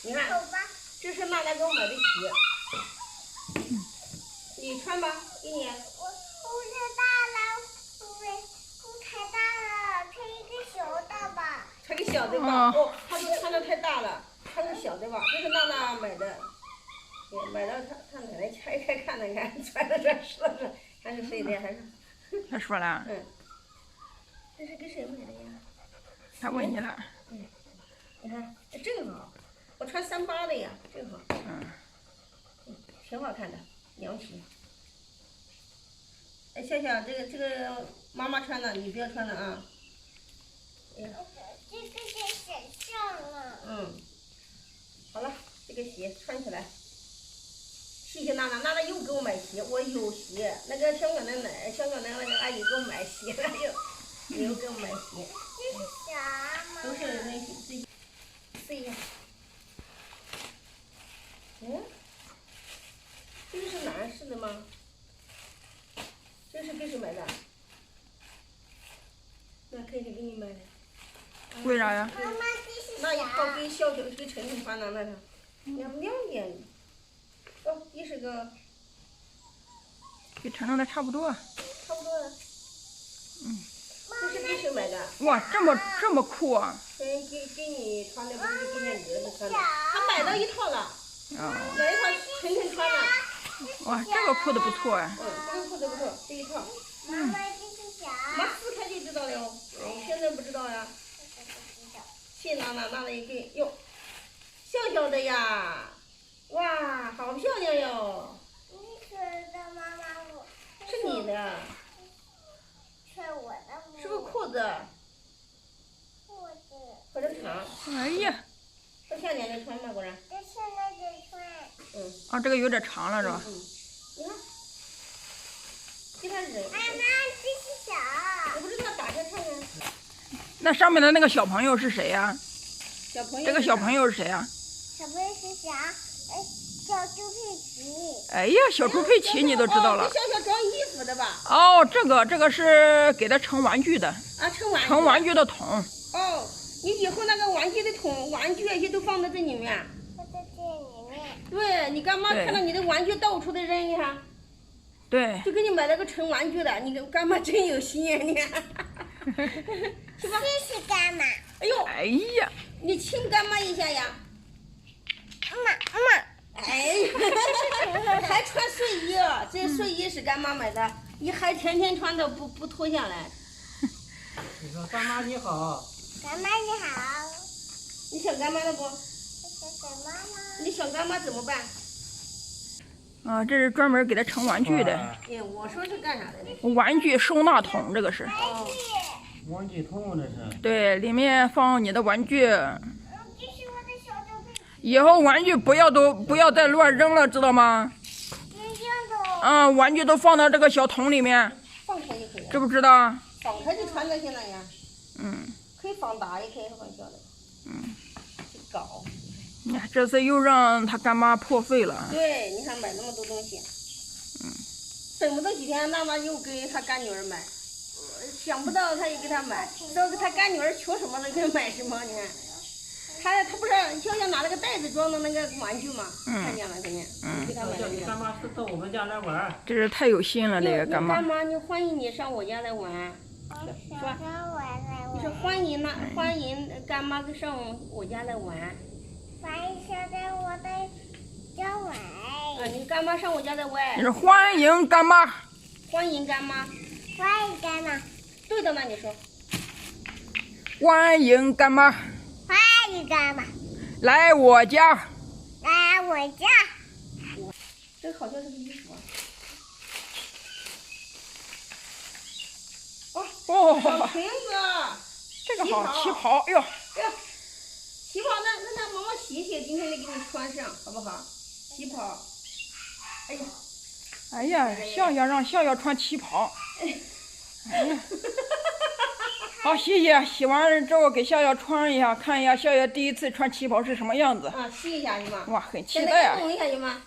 你看，这是娜娜给我买的鞋，你穿吧，给你。我太大了，我太大了，穿一个小的吧。穿个小的吧，哦，他说穿的太大了，穿个小的吧，这是娜娜买的，买到他奶奶拆开看了看，穿到这说是还是谁的还是？他说了。这是给谁买的呀？他问你了。你看，正好，我穿38的呀，正好。挺好看的，凉皮。哎，笑笑，这个妈妈穿的，你不要穿了啊。哎呀，这个给显上了。好了，这个鞋穿起来。谢谢娜娜，娜娜又给我买鞋，我有鞋。那个香港的那个阿姨给我买鞋了，又给我买鞋。这是啥吗？都是那些试一下。这个是男士的吗？这是给谁买的？那可以给你买的。为啥呀？妈妈，这是那一套啥？给小小给晨晨穿的那个，亮不亮眼？哦，也是个跟晨晨的差不多。差不多的。这是给谁买的？哇，这么酷啊！给你穿的，不是给你儿子穿的。他买到一套了。买一套晨晨穿的。哇，这个裤子不错哎。这个裤子不错，这一套。妈妈，这是啥？妈撕开就知道了哟。现在不知道呀。谢娜娜，娜娜也给哟，笑笑的呀，哇，好漂亮哟。你说的妈妈，我是你的。穿我的吗？是个裤子。裤子。或者长。哎呀。这夏天的穿吗？果然。这现在得穿。这个有点长了是吧？你看，给他忍。妈妈，这是啥？我不知道，打开看看。那上面的那个小朋友是谁呀？小朋友。这个小朋友是谁呀？小朋友是啥？小猪佩奇。哎呀，小猪佩奇你都知道了。给小小装衣服的吧？哦，这个是给他盛玩具的。啊，盛玩具。盛玩具的桶。哦，你以后那个玩具的桶、玩具那些都放在这里面。放在这里面。对，你干妈看到你的玩具到处的扔一下。对。就给你买了个盛玩具的，你干妈真有心眼呢。是吧？谢谢干妈。哎呦。哎呀。你亲干妈一下呀。妈。哎呀，还穿睡衣啊？这睡衣是干妈买的，你还天天穿的不脱下来。你说干妈你好。干妈你好。你想干妈了不？我想妈妈。你想干妈怎么办？这是专门给他盛玩具的。哎，我说是干啥的呢？玩具收纳桶，这个是。玩具桶这是。对，里面放你的玩具。这是我的小猪佩奇。以后玩具不要再乱扔了，知道吗？玩具都放到这个小桶里面。放开就可以了。知不知道？放开就穿在现在呀。可以放大，也可以放小的。去搞。你看，这次又让他干妈破费了。对，你看买那么多东西。等不到几天，娜娜又给他干女儿买。想不到他也给他买，到他干女儿求什么能给他买什么，你看。他不是笑笑拿了个袋子装的那个玩具嘛，看见了肯定。给他买叫你干妈到我们家来玩。这是太有心了，这个干妈。干妈，你欢迎你上我家来玩。你说欢迎干妈上我家来玩。欢迎上在我的家玩。你干妈上我家来玩。你说欢迎干妈。欢迎干妈。欢迎干妈。对的吗？你说。欢迎干妈。欢迎干妈。来我家。来我家。这个好像是个衣服啊。小裙子。这个好，旗袍，哎呦。旗袍，那妈妈洗洗，今天得给你穿上，好不好？旗袍。哎呀，笑笑让笑笑穿旗袍。哎呀。好，洗洗，洗完之后给笑笑穿一下，看一下笑笑第一次穿旗袍是什么样子。洗一下行吗？哇，很期待啊！弄一下行吗？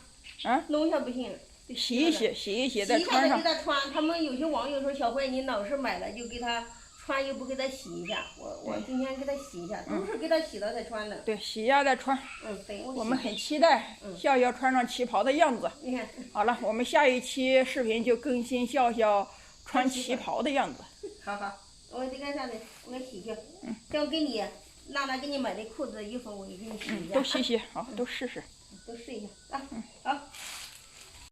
弄一下不行。洗一洗，再穿上。给他穿。他们有些网友说小慧你老是买了就给他穿又不给他洗一下，我今天给他洗一下，都是给他洗了才穿的。对，洗一下再穿。对，我们很期待笑笑穿上旗袍的样子。你看，好了，我们下一期视频就更新笑笑穿旗袍的样子。好，我这个啥的，我给洗洗。等我给你娜娜给你买的裤子衣服，我也给你洗一下。都洗洗，好，都试试。都试一下啊。好。